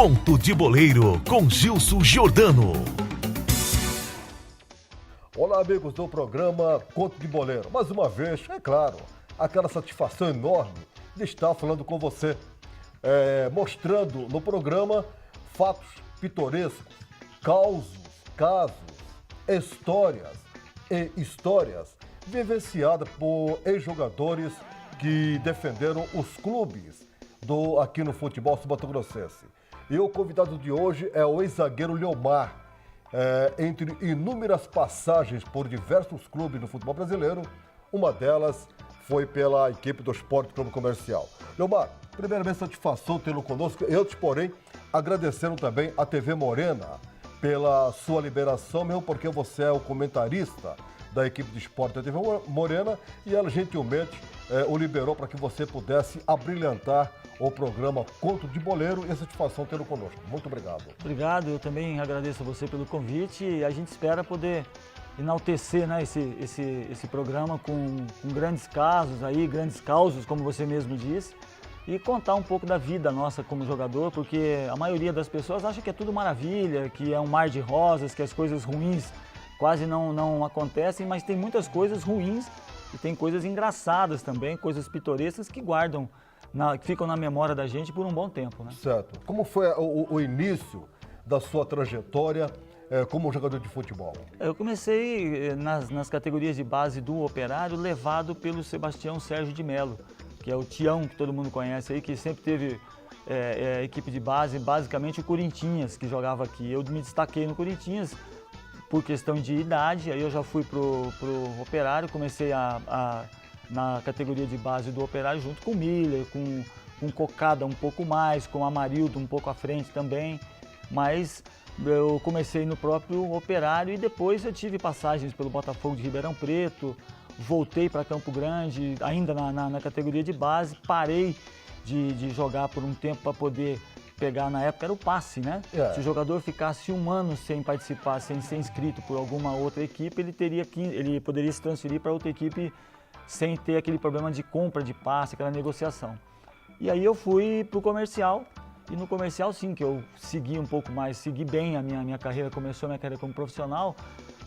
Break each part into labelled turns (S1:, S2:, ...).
S1: Conto de Boleiro com Gilson Giordano.
S2: Olá, amigos do programa Conto de Boleiro. Mais uma vez, é claro, aquela satisfação enorme de estar falando com você, mostrando no programa fatos pitorescos, causos, casos, histórias vivenciadas por ex-jogadores que defenderam os clubes aqui no futebol sul-mato-grossense. E o convidado de hoje é o ex-zagueiro Leomar. Entre inúmeras passagens por diversos clubes no futebol brasileiro, uma delas foi pela equipe do Sport Clube Comercial. Leomar, primeiramente satisfação tê-lo conosco. Eu, porém, agradecendo também a TV Morena pela sua liberação, mesmo porque você é o comentarista da equipe de esporte da TV Morena e ela gentilmente o liberou para que você pudesse abrilhantar o programa Conto de Boleiro e a satisfação tê-lo conosco. Muito obrigado.
S3: Obrigado, eu também agradeço a você pelo convite e a gente espera poder enaltecer, né, esse programa com grandes casos aí, grandes causos, como você mesmo disse, e contar um pouco da vida nossa como jogador, porque a maioria das pessoas acha que é tudo maravilha, que é um mar de rosas, que as coisas ruins quase não acontecem, mas tem muitas coisas ruins e tem coisas engraçadas também, coisas pitorescas que que ficam na memória da gente por um bom tempo, né?
S2: Certo. Como foi o início da sua trajetória como jogador de futebol?
S3: Eu comecei nas categorias de base do Operário, levado pelo Sebastião Sérgio de Mello, que é o Tião, que todo mundo conhece aí, que sempre teve equipe de base, basicamente o Corinthians, que jogava aqui. Eu me destaquei no Corinthians por questão de idade, aí eu já fui pro Operário, comecei na categoria de base do Operário junto com o Miller, com Cocada um pouco mais, com o Amarildo um pouco à frente também, mas eu comecei no próprio Operário e depois eu tive passagens pelo Botafogo de Ribeirão Preto, voltei para Campo Grande, ainda na categoria de base, parei de jogar por um tempo para poder pegar, na época era o passe, né? Se o jogador ficasse um ano sem participar, sem ser inscrito por alguma outra equipe, ele poderia se transferir para outra equipe sem ter aquele problema de compra de passe, aquela negociação. E aí eu fui para o comercial, e no comercial sim, que eu segui um pouco mais, segui bem a minha carreira, começou a minha carreira como profissional,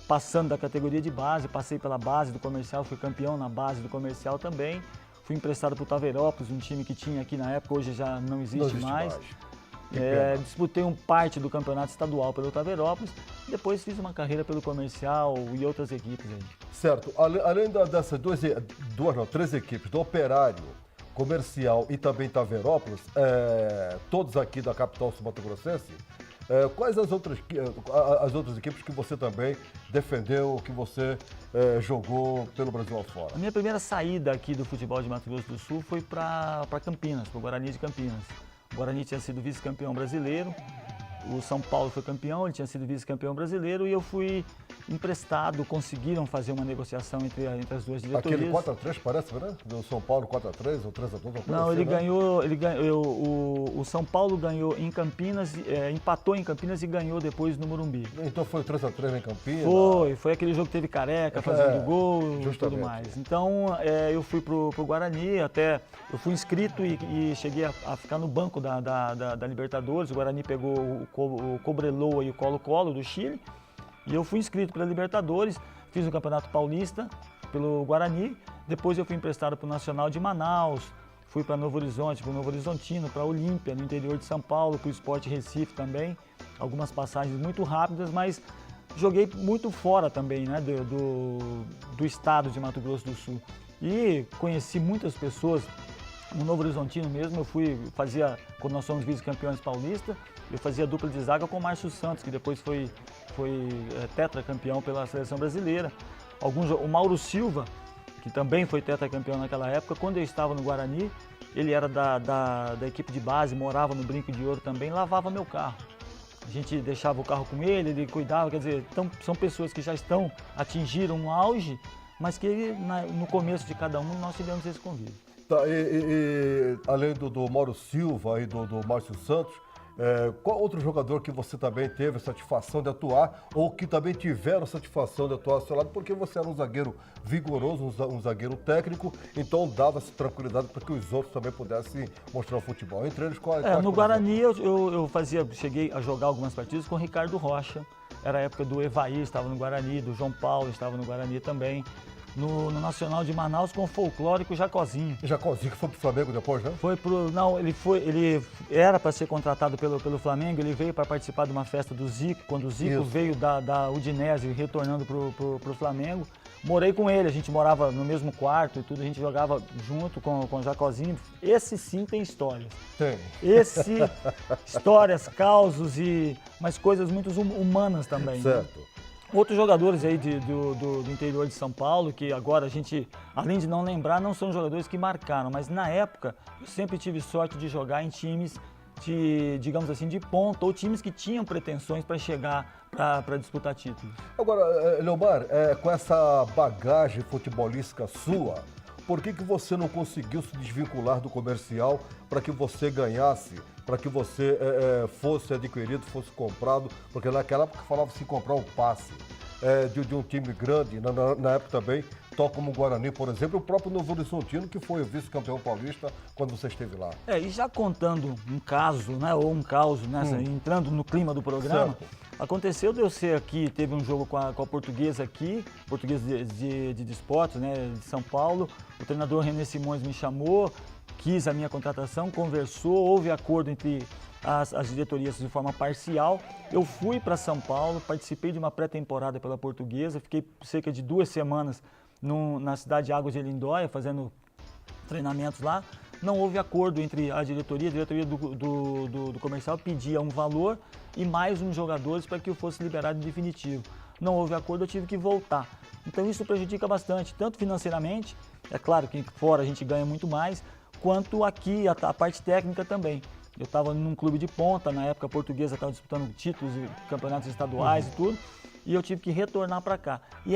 S3: passando da categoria de base, passei pela base do comercial, fui campeão na base do comercial também, fui emprestado para o Taverópolis, um time que tinha aqui na época, hoje já não existe mais. Disputei parte do campeonato estadual pelo Taverópolis, depois fiz uma carreira pelo comercial e outras equipes aí.
S2: Certo. Além dessas três equipes, do Operário, Comercial e também Taverópolis, todos aqui da capital sul-mato-grossense, quais as outras equipes que você também defendeu, que você jogou pelo Brasil afora?
S3: A minha primeira saída aqui do futebol de Mato Grosso do Sul foi para Campinas, para o Guarani de Campinas. O Guarani tinha sido vice-campeão brasileiro, o São Paulo foi campeão, ele tinha sido vice-campeão brasileiro e eu fui emprestado, conseguiram fazer uma negociação entre as duas diretorias.
S2: Aquele 4x3 parece, né? Do São Paulo 4x3 ou 3x2?
S3: Não,
S2: assim,
S3: ele ganhou, o São Paulo ganhou em Campinas, empatou em Campinas e ganhou depois no Morumbi.
S2: Então foi 3x3 em Campinas?
S3: Foi aquele jogo que teve Careca fazendo gol e tudo mais. Então eu fui pro Guarani, até eu fui inscrito e cheguei a ficar no banco da Libertadores. O Guarani pegou o Cobreloa e o Colo-Colo do Chile. E eu fui inscrito pela Libertadores, fiz o Campeonato Paulista pelo Guarani, depois eu fui emprestado para o Nacional de Manaus, fui para Novo Horizonte, para o Novo Horizontino, para a Olímpia, no interior de São Paulo, para o Sport Recife também, algumas passagens muito rápidas, mas joguei muito fora também, né, do estado de Mato Grosso do Sul. E conheci muitas pessoas. No Novo Horizontino mesmo, quando nós fomos vice-campeões paulistas, eu fazia dupla de zaga com o Márcio Santos, que depois foi tetracampeão pela seleção brasileira. O Mauro Silva, que também foi tetracampeão naquela época, quando eu estava no Guarani, ele era da equipe de base, morava no Brinco de Ouro também, lavava meu carro. A gente deixava o carro com ele cuidava, quer dizer, então, são pessoas que já atingiram um auge, mas que no começo de cada um nós tivemos esse convívio.
S2: Tá, além do Mauro Silva e do Márcio Santos, Qual outro jogador que você também teve satisfação de atuar ou que também tiveram satisfação de atuar ao seu lado? Porque você era um zagueiro vigoroso, um zagueiro técnico, então dava essa tranquilidade para que os outros também pudessem mostrar o futebol. Entre eles, quais?
S3: No Guarani eu cheguei a jogar algumas partidas com o Ricardo Rocha. Era a época do Evair, estava no Guarani, do João Paulo, estava no Guarani também. No Nacional de Manaus com o folclórico Jacozinho.
S2: Jacozinho que foi pro Flamengo depois, né?
S3: Ele era para ser contratado pelo Flamengo, ele veio para participar de uma festa do Zico, quando o Zico veio da Udinese retornando pro Flamengo. Morei com ele, a gente morava no mesmo quarto e tudo, a gente jogava junto com o Jacozinho. Esse sim tem histórias.
S2: Tem.
S3: Histórias, causos mas coisas muito humanas também.
S2: Certo.
S3: Né? Outros jogadores aí do interior de São Paulo, que agora a gente, além de não lembrar, não são jogadores que marcaram, mas na época eu sempre tive sorte de jogar em times digamos assim, de ponta, ou times que tinham pretensões para chegar para disputar títulos.
S2: Agora, Leomar, com essa bagagem futebolística sua, por que você não conseguiu se desvincular do comercial para que você ganhasse, para que você fosse adquirido, fosse comprado? Porque naquela época falava-se em comprar um passe de um time grande, na época também, tal como o Guarani, por exemplo, o próprio Novo Horizontino, que foi o vice-campeão paulista quando você esteve lá.
S3: E já contando um caso, né, ou um caos, entrando no clima do programa, aconteceu de eu ser aqui, teve um jogo com a Portuguesa aqui, Portuguesa de Desportos, né, de São Paulo, o treinador René Simões me chamou, quis a minha contratação, conversou, houve acordo entre as diretorias de forma parcial. Eu fui para São Paulo, participei de uma pré-temporada pela Portuguesa, fiquei cerca de 2 semanas na cidade de Águas de Lindóia, fazendo treinamentos lá. Não houve acordo entre a diretoria do comercial pedia um valor e mais uns jogadores para que eu fosse liberado em definitivo. Não houve acordo, eu tive que voltar. Então isso prejudica bastante, tanto financeiramente, é claro que fora a gente ganha muito mais, quanto aqui a parte técnica também. Eu estava num clube de ponta, na época a Portuguesa estava disputando títulos e campeonatos estaduais e tudo, e eu tive que retornar para cá. E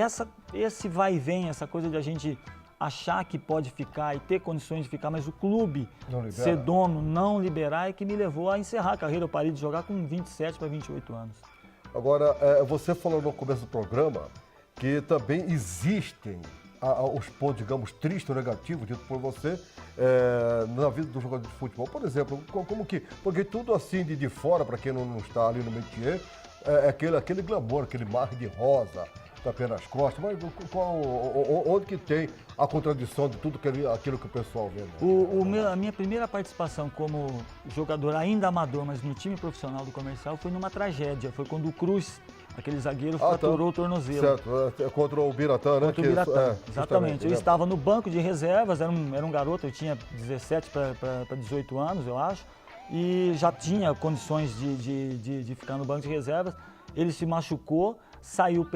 S3: esse vai e vem, essa coisa de a gente achar que pode ficar e ter condições de ficar, mas o clube ser dono, não liberar, é que me levou a encerrar a carreira. Eu parei de jogar com 27 para 28 anos.
S2: Agora, você falou no começo do programa que também existem os pontos, digamos, tristes ou negativos, dito por você, na vida do jogador de futebol. Por exemplo, como que... Porque tudo assim de fora, para quem não está ali no métier, é aquele glamour, aquele mar de rosa, tapé nas costas, mas onde que tem a contradição de tudo aquilo que o pessoal vê? Né?
S3: A minha primeira participação como jogador ainda amador, mas no time profissional do comercial, foi numa tragédia. Foi quando o Cruz, aquele zagueiro, fraturou o tornozelo.
S2: Certo, contra o Biratã, né?
S3: Contra o Biratã, exatamente. Eu estava no banco de reservas, era um garoto, eu tinha 17 para 18 anos, eu acho, e já tinha condições de ficar no banco de reservas. Ele se machucou, saiu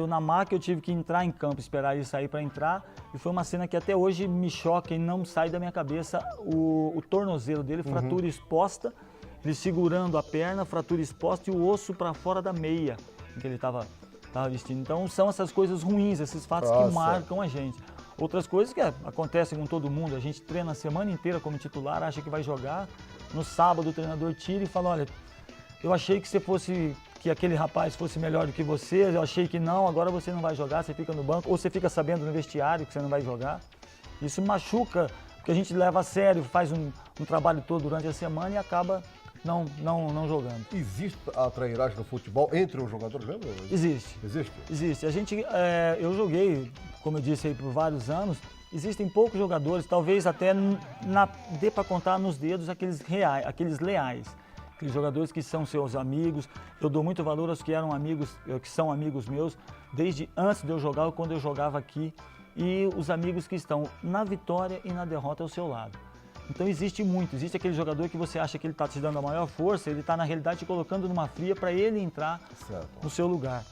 S3: na maca, eu tive que entrar em campo, esperar ele sair para entrar, e foi uma cena que até hoje me choca e não sai da minha cabeça. O tornozelo dele, fratura exposta, ele segurando a perna, fratura exposta e o osso para fora da meia que ele estava vestindo. Então são essas coisas ruins, esses fatos que marcam a gente. Outras coisas que acontecem com todo mundo, a gente treina a semana inteira como titular, acha que vai jogar, no sábado o treinador tira e fala, olha, eu achei que aquele rapaz fosse melhor do que você, eu achei que não, agora você não vai jogar, você fica no banco, ou você fica sabendo no vestiário que você não vai jogar. Isso machuca, porque a gente leva a sério, faz um trabalho todo durante a semana e acaba não jogando.
S2: Existe a trairagem no futebol entre os jogadores mesmo?
S3: Existe. Existe. Eu joguei, como eu disse aí, por vários anos. Existem poucos jogadores, talvez até dê para contar nos dedos aqueles leais. Aqueles jogadores que são seus amigos. Eu dou muito valor aos que são amigos meus, desde antes de eu jogar ou quando eu jogava aqui. E os amigos que estão na vitória e na derrota ao seu lado. Então existe aquele jogador que você acha que ele está te dando a maior força, ele está na realidade te colocando numa fria para ele entrar no seu lugar.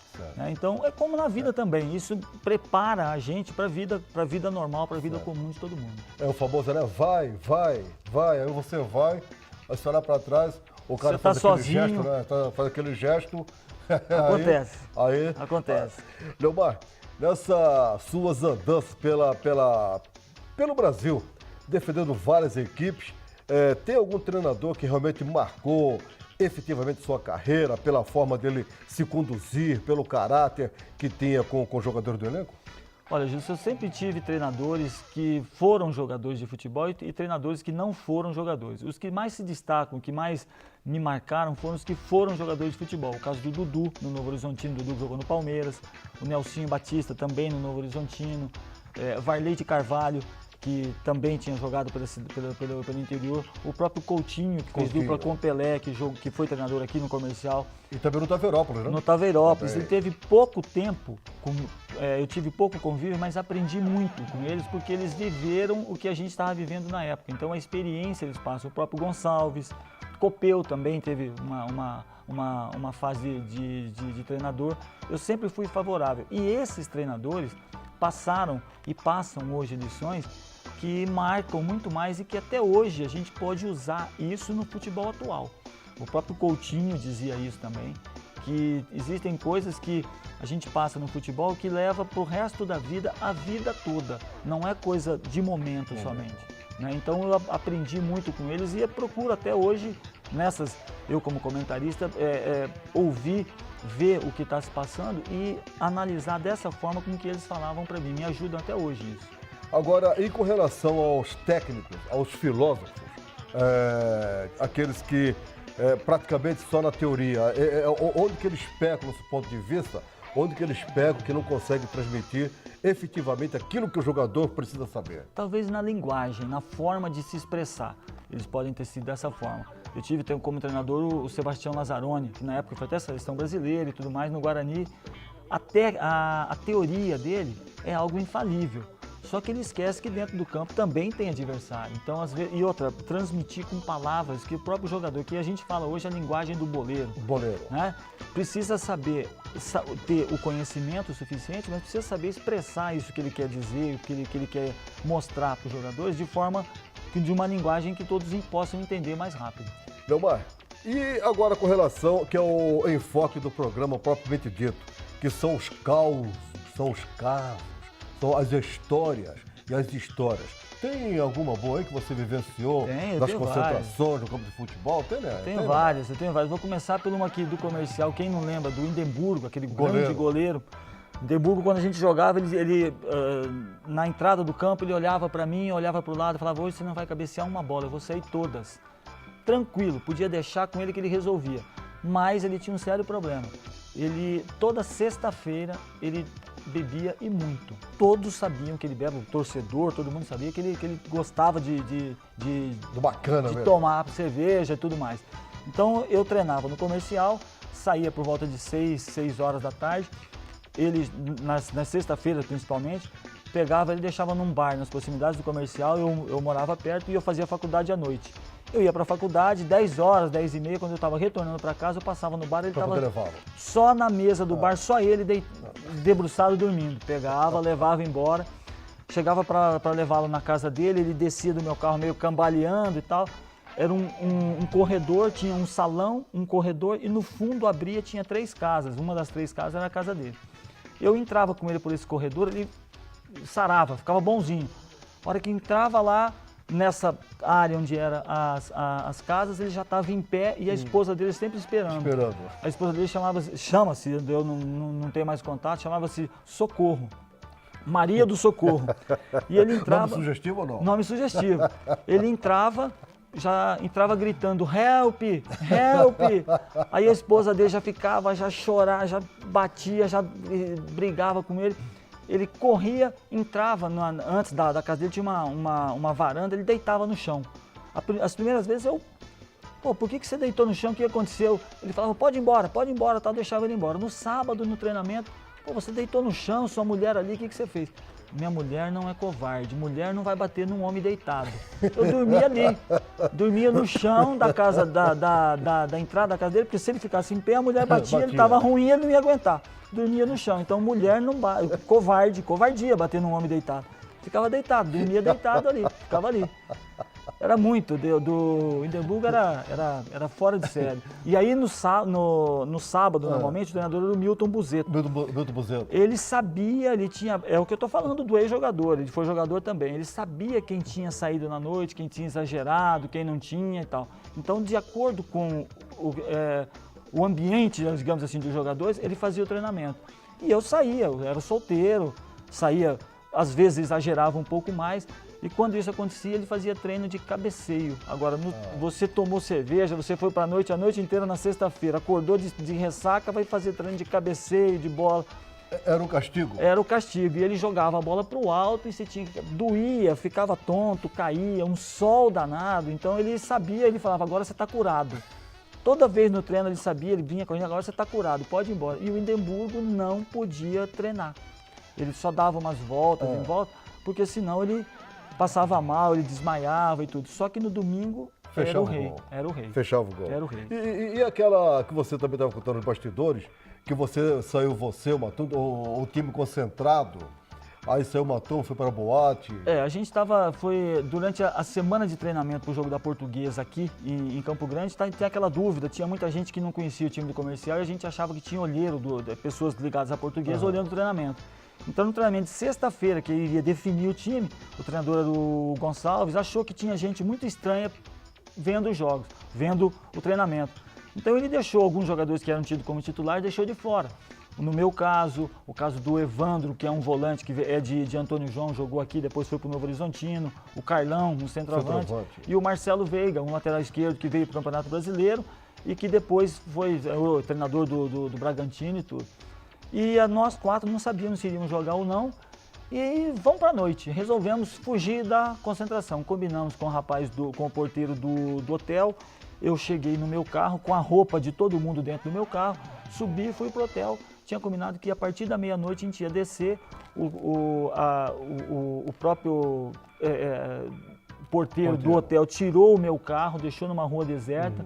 S3: Então é como na vida também, isso prepara a gente para a vida normal, para a vida comum de todo mundo.
S2: É o famoso, né? Vai, aí você vai, aí você olha para trás, o cara
S3: você
S2: faz
S3: tá
S2: aquele
S3: sozinho.
S2: gesto, né? Faz aquele gesto.
S3: Acontece.
S2: Leomar, nessas suas andanças pelo Brasil, defendendo várias equipes, tem algum treinador que realmente marcou, efetivamente sua carreira, pela forma dele se conduzir, pelo caráter que tinha com os jogadores do elenco?
S3: Olha, Gilson, eu sempre tive treinadores que foram jogadores de futebol e treinadores que não foram jogadores. Os que mais se destacam, que mais me marcaram foram os que foram jogadores de futebol. O caso do Dudu, no Novo Horizontino, o Dudu jogou no Palmeiras, o Nelsinho Batista também no Novo Horizontino, Varley de Carvalho, que também tinha jogado pelo interior, o próprio Coutinho, que fez dupla com o Pelé, que foi treinador aqui no Comercial.
S2: E também no Taveirópolis, né?
S3: No Taveirópolis. Ele teve pouco tempo, eu tive pouco convívio, mas aprendi muito com eles, porque eles viveram o que a gente estava vivendo na época. Então a experiência eles passam. O próprio Gonçalves, Copeu também teve uma fase de treinador. Eu sempre fui favorável. E esses treinadores passaram e passam hoje lições que marcam muito mais e que até hoje a gente pode usar isso no futebol atual. O próprio Coutinho dizia isso também, que existem coisas que a gente passa no futebol que leva para o resto da vida, a vida toda. Não é coisa de momento somente. Né? Então eu aprendi muito com eles e procuro até hoje, eu como comentarista, ouvir, ver o que está se passando e analisar dessa forma com que eles falavam para mim. Me ajudam até hoje isso.
S2: Agora, e com relação aos técnicos, aos filósofos, aqueles que praticamente só na teoria, onde que eles pecam nesse ponto de vista, onde que eles pecam que não conseguem transmitir efetivamente aquilo que o jogador precisa saber?
S3: Talvez na linguagem, na forma de se expressar, eles podem ter sido dessa forma. Eu tive como treinador o Sebastião Lazzaroni, que na época foi até seleção brasileira e tudo mais, no Guarani. Até a teoria dele é algo infalível. Só que ele esquece que dentro do campo também tem adversário. Então, às vezes, e outra, transmitir com palavras que o próprio jogador, que a gente fala hoje a linguagem do boleiro.
S2: Boleiro.
S3: Né? Precisa saber ter o conhecimento suficiente, mas precisa saber expressar isso que ele quer dizer, o que ele quer mostrar para os jogadores de forma, de uma linguagem que todos possam entender mais rápido.
S2: Leomar, e agora com relação, que é o enfoque do programa propriamente dito, que são os causos, são os casos, são as histórias e as histórias. Tem alguma boa aí que você vivenciou das concentrações no campo de futebol? Tem, né?
S3: Tenho várias. Vou começar por uma aqui do Comercial. Quem não lembra, do Indemburgo, aquele grande goleiro. Indemburgo, quando a gente jogava, ele na entrada do campo, ele olhava para mim, olhava para o lado e falava: hoje você não vai cabecear uma bola, eu vou sair todas. Tranquilo, podia deixar com ele que ele resolvia. Mas ele tinha um sério problema. Toda sexta-feira, ele bebia e muito. Todos sabiam que ele bebe, o torcedor, todo mundo sabia que ele gostava de tomar cerveja e tudo mais. Então eu treinava no Comercial, saía por volta de 6 horas da tarde. Ele, na sexta-feira principalmente, pegava, ele deixava num bar nas proximidades do Comercial, eu morava perto e eu fazia faculdade à noite. Eu ia para a faculdade, 10 horas, 10 e meia, quando eu estava retornando para casa, eu passava no bar, ele estava só na mesa do bar, só ele debruçado dormindo. Pegava, levava embora, chegava para levá-lo na casa dele, ele descia do meu carro meio cambaleando e tal. Era um corredor, tinha um salão, um corredor e no fundo abria, tinha 3 casas. Uma das 3 casas era a casa dele. Eu entrava com ele por esse corredor, ele sarava, ficava bonzinho. A hora que entrava lá, nessa área onde eram as casas, ele já estava em pé e a esposa dele sempre esperando. A esposa dele chama-se, eu não tenho mais contato, chamava-se Socorro. Maria do Socorro. E ele entrava...
S2: Nome sugestivo ou não?
S3: Nome sugestivo. Ele já entrava gritando: help, help. Aí a esposa dele já ficava, já chorava, já batia, já brigava com ele. Ele corria, entrava, antes da casa dele tinha uma varanda, ele deitava no chão. As primeiras vezes por que você deitou no chão, o que aconteceu? Ele falava: pode ir embora, tal, deixava ele embora. No sábado, no treinamento: você deitou no chão, sua mulher ali, o que você fez? Minha mulher não é covarde, mulher não vai bater num homem deitado. Eu dormia ali, dormia no chão da casa, da entrada da casa dele, porque se ele ficasse em pé, a mulher batia, ele estava ruim, ele não ia aguentar. Dormia no chão, então mulher não bate, covardia bater num homem deitado. Ficava deitado, dormia deitado ali, ficava ali. Era muito, do Indemburgo era fora de série. E aí no sábado, normalmente, o treinador era o Milton Buzetto.
S2: Milton Buzetto.
S3: Ele sabia, ele tinha, é o que eu estou falando do ex-jogador, ele foi jogador também. Ele sabia quem tinha saído na noite, quem tinha exagerado, quem não tinha e tal. Então, de acordo com o ambiente, digamos assim, dos jogadores, ele fazia o treinamento. E eu saía, eu era solteiro, saía, às vezes exagerava um pouco mais, e quando isso acontecia, ele fazia treino de cabeceio. Agora, você tomou cerveja, você foi para a noite inteira na sexta-feira, acordou de ressaca, vai fazer treino de cabeceio, de bola.
S2: Era um castigo?
S3: Era o castigo, e ele jogava a bola para o alto e doía, ficava tonto, caía, um sol danado, então ele sabia, ele falava, agora você está curado. Toda vez no treino ele sabia, ele vinha correndo, agora você está curado, pode ir embora. E o Hindenburgo não podia treinar. Ele só dava umas voltas em volta, porque senão ele passava mal, ele desmaiava e tudo. Só que no domingo era o rei. Era o rei.
S2: Fechava o gol.
S3: Era o rei.
S2: E aquela que você também estava contando nos bastidores, que saiu o Matum, o time concentrado, aí saiu o Matum, foi para a boate.
S3: A gente foi durante a semana de treinamento para o jogo da Portuguesa aqui em Campo Grande, tem aquela dúvida, tinha muita gente que não conhecia o time do Comercial e a gente achava que tinha olheiro, pessoas ligadas à Portuguesa olhando o treinamento. Então no treinamento de sexta-feira, que ele iria definir o time, o treinador era o Gonçalves, achou que tinha gente muito estranha vendo os jogos, vendo o treinamento. Então ele deixou alguns jogadores que eram tidos como titular, deixou de fora. No meu caso, o caso do Evandro, que é um volante que é de Antônio João, jogou aqui, depois foi para o Novo Horizontino, o Carlão, um centroavante, e o Marcelo Veiga, um lateral esquerdo que veio para o Campeonato Brasileiro e que depois foi o treinador do Bragantino e tudo. E nós quatro não sabíamos se iríamos jogar ou não, e vamos para a noite. Resolvemos fugir da concentração, combinamos com o rapaz, com o porteiro do hotel. Eu cheguei no meu carro, com a roupa de todo mundo dentro do meu carro, subi e fui pro hotel. Tinha combinado que a partir da meia-noite a gente ia descer, o próprio porteiro do hotel tirou o meu carro, deixou numa rua deserta,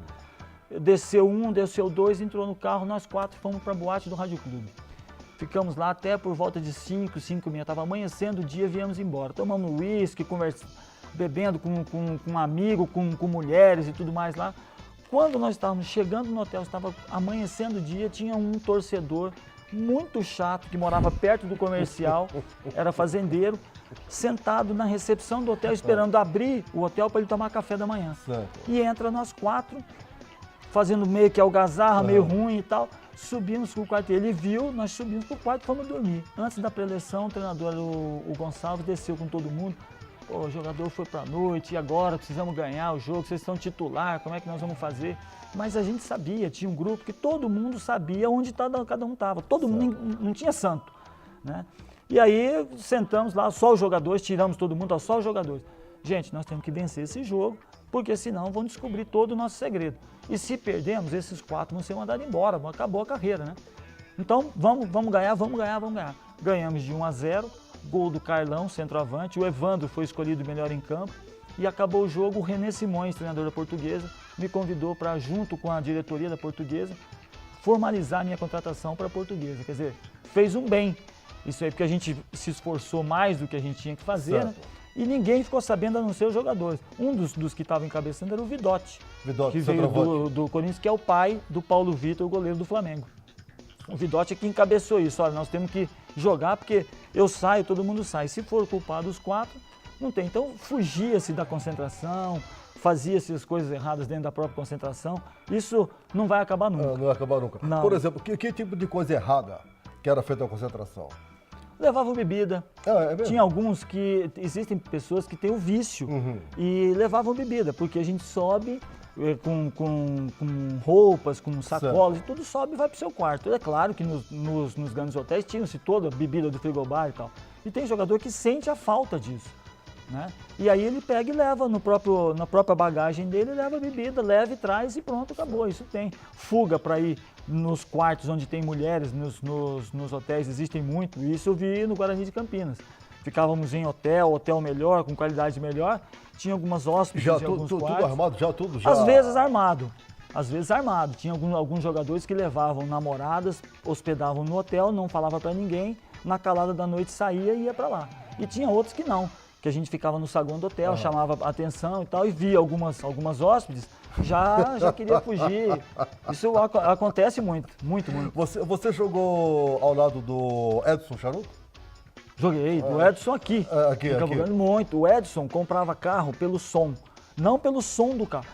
S3: desceu um, desceu dois, entrou no carro, nós quatro fomos para a boate do Rádio Clube. Ficamos lá até por volta de 5h30, estava amanhecendo o dia, viemos embora. Tomamos uísque, bebendo com um amigo, com mulheres e tudo mais lá. Quando nós estávamos chegando no hotel, estava amanhecendo o dia, tinha um torcedor muito chato que morava perto do Comercial, era fazendeiro, sentado na recepção do hotel esperando abrir o hotel para ele tomar café da manhã. E entra nós quatro, fazendo meio que algazarra, meio ruim e tal. Subimos para o quarto, ele viu, nós subimos para o quarto e fomos dormir. Antes da preleção, o treinador, o Gonçalves, desceu com todo mundo. Pô, o jogador foi para a noite, e agora precisamos ganhar o jogo, vocês são titular, como é que nós vamos fazer? Mas a gente sabia, tinha um grupo que todo mundo sabia onde cada um estava, todo mundo, não tinha santo, né? E aí sentamos lá, só os jogadores, tiramos todo mundo, só os jogadores. Gente, nós temos que vencer esse jogo, porque senão vão descobrir todo o nosso segredo. E se perdemos, esses quatro vão ser mandados embora, acabou a carreira, né? Então vamos ganhar, vamos ganhar, vamos ganhar. Ganhamos de 1-0. Gol do Carlão, centroavante, o Evandro foi escolhido melhor em campo e acabou o jogo. O René Simões, treinador da Portuguesa, me convidou para, junto com a diretoria da Portuguesa, formalizar a minha contratação para a Portuguesa. Quer dizer, fez um bem. Isso aí porque a gente se esforçou mais do que a gente tinha que fazer, né? E ninguém ficou sabendo a não ser os jogadores. Um dos que estava encabeçando era o Vidotti, que veio do Corinthians, que é o pai do Paulo Vitor, o goleiro do Flamengo. O Vidotti é que encabeçou isso. Olha, nós temos que jogar porque eu saio, todo mundo sai. Se for culpado os quatro, não tem. Então fugia-se da concentração, fazia-se as coisas erradas dentro da própria concentração. Isso não vai acabar nunca.
S2: Não vai acabar nunca.
S3: Não.
S2: Por exemplo, que tipo de coisa errada que era feita na concentração?
S3: Levavam bebida.
S2: É mesmo?
S3: Tinha alguns que... Existem pessoas que têm o vício e levavam bebida, porque a gente sobe com roupas, com sacolas, e tudo sobe e vai para o seu quarto. É claro que nos grandes hotéis tinha-se toda a bebida do frigobar e tal. E tem jogador que sente a falta disso, né? E aí ele pega e leva na própria bagagem dele, leva a bebida, leva e traz e pronto, acabou. Isso tem. Fuga para ir nos quartos onde tem mulheres, nos hotéis, existem muito. Isso eu vi no Guarani de Campinas. Ficávamos em hotel melhor, com qualidade melhor. Tinha algumas hóspedes
S2: já
S3: em alguns quartos.
S2: Tudo armado? Já?
S3: Às vezes armado. Às vezes armado. Tinha alguns jogadores que levavam namoradas, hospedavam no hotel, não falava para ninguém. Na calada da noite saía e ia para lá. E tinha outros que não, que a gente ficava no saguão do hotel, chamava atenção e tal, e via algumas hóspedes, já queria fugir. Isso acontece muito.
S2: Você jogou ao lado do Edson Charuto?
S3: Joguei, do Edson aqui.
S2: Aqui.
S3: Muito. O Edson comprava carro pelo som, não pelo som do carro.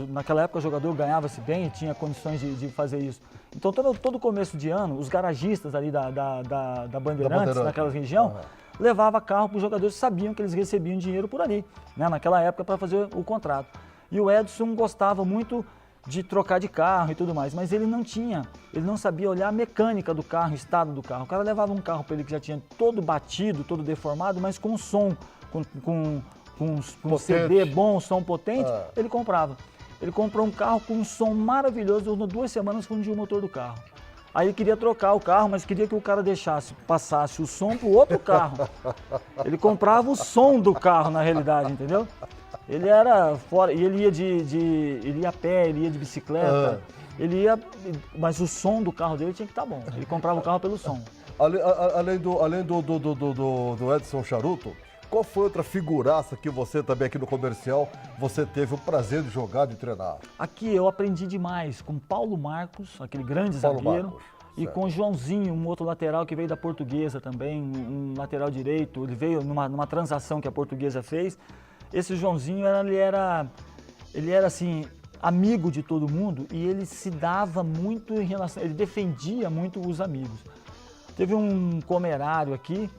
S3: naquela época o jogador ganhava-se bem e tinha condições de fazer isso. Então todo começo de ano, os garagistas ali da Bandeirantes, naquela região, levava carro para os jogadores, sabiam que eles recebiam dinheiro por ali, né, naquela época, para fazer o contrato. E o Edson gostava muito de trocar de carro e tudo mais, mas ele não sabia olhar a mecânica do carro, o estado do carro. O cara levava um carro para ele que já tinha todo batido, todo deformado, mas com som, com um CD bom, som potente, ele comprava. Ele comprou um carro com um som maravilhoso, em 2 semanas fundiu o motor do carro. Aí ele queria trocar o carro, mas queria que o cara passasse o som para o outro carro. Ele comprava o som do carro, na realidade, entendeu? Ele era fora, e ele ia a pé, ele ia de bicicleta, mas o som do carro dele tinha que estar bom. Ele comprava o carro pelo som.
S2: Além do Edson Charuto, qual foi outra figuraça que você também aqui no comercial, você teve o prazer de jogar, de treinar?
S3: Aqui eu aprendi demais com Paulo Marcos, aquele grande zagueiro, e com Joãozinho, um outro lateral que veio da Portuguesa também, um lateral direito, ele veio numa transação que a Portuguesa fez. Esse Joãozinho, ele era assim, amigo de todo mundo e ele se dava muito em relação, ele defendia muito os amigos. Teve um comerário aqui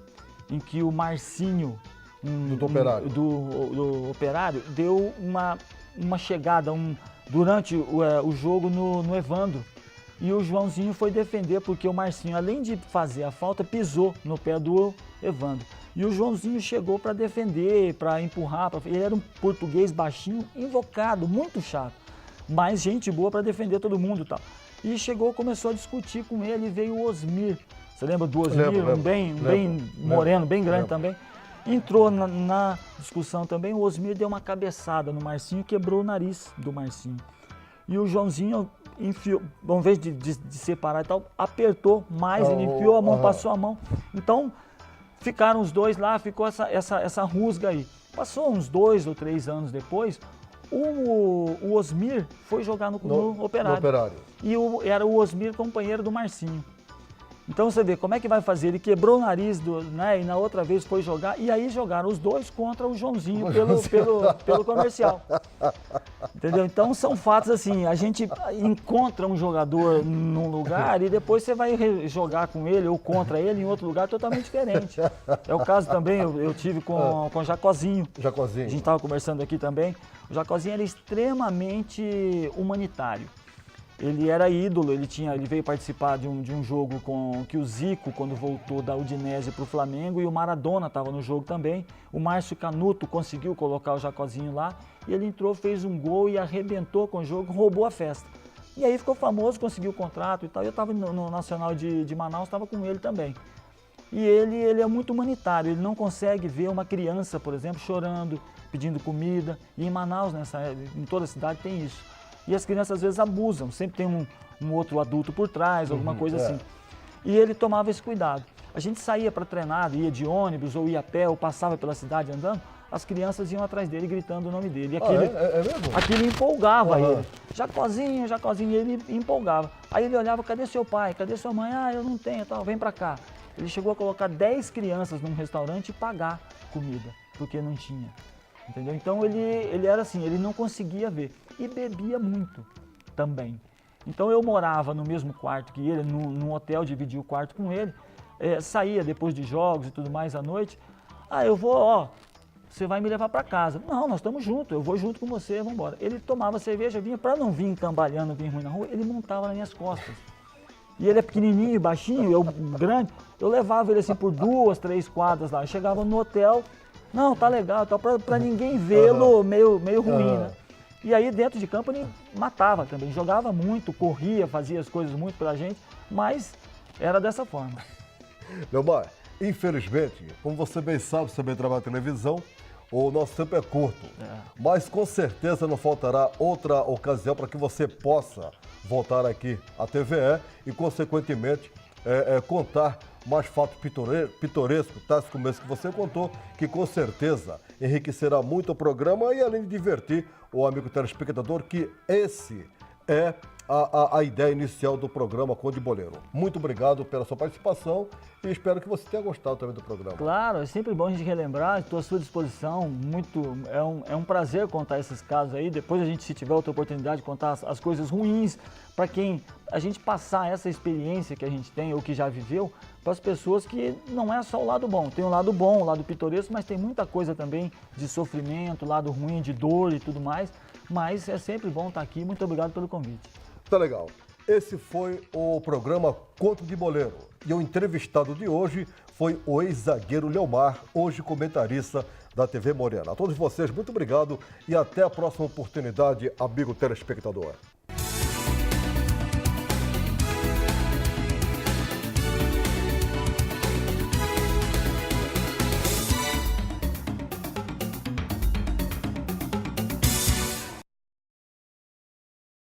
S3: em que o Marcinho, do Operário, deu uma chegada durante o jogo no Evandro. E o Joãozinho foi defender, porque o Marcinho, além de fazer a falta, pisou no pé do Evandro. E o Joãozinho chegou para defender, para empurrar. Ele era um português baixinho, invocado, muito chato. Mas gente boa para defender todo mundo e tal. E começou a discutir com ele, e veio o Osmir. Você lembra do Osmir? Bem moreno, bem grande também. Entrou na discussão também, o Osmir deu uma cabeçada no Marcinho e quebrou o nariz do Marcinho. E o Joãozinho enfiou, ao invés de separar e tal, apertou mais, ele enfiou a mão, passou a mão. Então, ficaram os dois lá, ficou essa rusga aí. Passou uns 2 ou 3 anos depois, o Osmir foi jogar no Operário. E era o Osmir companheiro do Marcinho. Então você vê como é que vai fazer, ele quebrou o nariz, e na outra vez foi jogar, e aí jogaram os dois contra o Joãozinho pelo comercial. Entendeu? Então são fatos assim, a gente encontra um jogador num lugar e depois você vai jogar com ele ou contra ele em outro lugar totalmente diferente. É o caso também, eu tive com o Jacozinho. A gente estava conversando aqui também. O Jacozinho era extremamente humanitário. Ele era ídolo, ele veio participar de um jogo que o Zico, quando voltou da Udinese para o Flamengo, e o Maradona estava no jogo também. O Márcio Canuto conseguiu colocar o Jacozinho lá, e ele entrou, fez um gol e arrebentou com o jogo, roubou a festa. E aí ficou famoso, conseguiu o contrato e tal. Eu estava no Nacional de Manaus, estava com ele também. E ele é muito humanitário, ele não consegue ver uma criança, por exemplo, chorando, pedindo comida. E em Manaus, em toda a cidade, tem isso. E as crianças às vezes abusam, sempre tem um outro adulto por trás, alguma coisa assim. E ele tomava esse cuidado. A gente saía para treinar, ia de ônibus, ou ia a pé, ou passava pela cidade andando, as crianças iam atrás dele gritando o nome dele. E aquilo empolgava ele. Jacozinho, Jacozinho, ele empolgava. Aí ele olhava, cadê seu pai? Cadê sua mãe? Ah, eu não tenho, tal, vem para cá. Ele chegou a colocar 10 crianças num restaurante e pagar comida, porque não tinha. Entendeu? Então ele era assim, ele não conseguia ver. E bebia muito também. Então eu morava no mesmo quarto que ele, num hotel, dividia o quarto com ele, saía depois de jogos e tudo mais à noite. Ah, eu vou, você vai me levar para casa. Não, nós estamos juntos, eu vou junto com você, vamos embora. Ele tomava cerveja, vinha, para não vir cambaleando, vir ruim na rua, ele montava nas minhas costas. E ele é pequenininho, baixinho, eu grande, eu levava ele assim por 2, 3 quadras lá. Eu chegava no hotel, não, tá legal, tá, para ninguém vê-lo meio ruim, né? E aí dentro de campo ele matava também, jogava muito, corria, fazia as coisas muito pela gente, mas era dessa forma.
S2: Leomar, infelizmente, como você bem sabe, você bem trabalha na televisão, o nosso tempo é curto. Mas com certeza não faltará outra ocasião para que você possa voltar aqui à TVE e, consequentemente, contar mais fatos pitorescos, tais como esse que você contou, que com certeza enriquecerá muito o programa e além de divertir o amigo telespectador, que esse é a ideia inicial do programa Conde Boleiro. Muito obrigado pela sua participação e espero que você tenha gostado também do programa.
S3: Claro, é sempre bom a gente relembrar, estou à sua disposição, é um prazer contar esses casos aí, depois a gente, se tiver outra oportunidade, contar as coisas ruins, para quem a gente passar essa experiência que a gente tem ou que já viveu, para as pessoas que não é só o lado bom, tem o lado bom, o lado pitoresco, mas tem muita coisa também de sofrimento, lado ruim, de dor e tudo mais, mas é sempre bom estar aqui, muito obrigado pelo convite.
S2: Tá legal. Esse foi o programa Conto de Boleiro. E o entrevistado de hoje foi o ex-zagueiro Leomar, hoje comentarista da TV Morena. A todos vocês, muito obrigado e até a próxima oportunidade, amigo telespectador.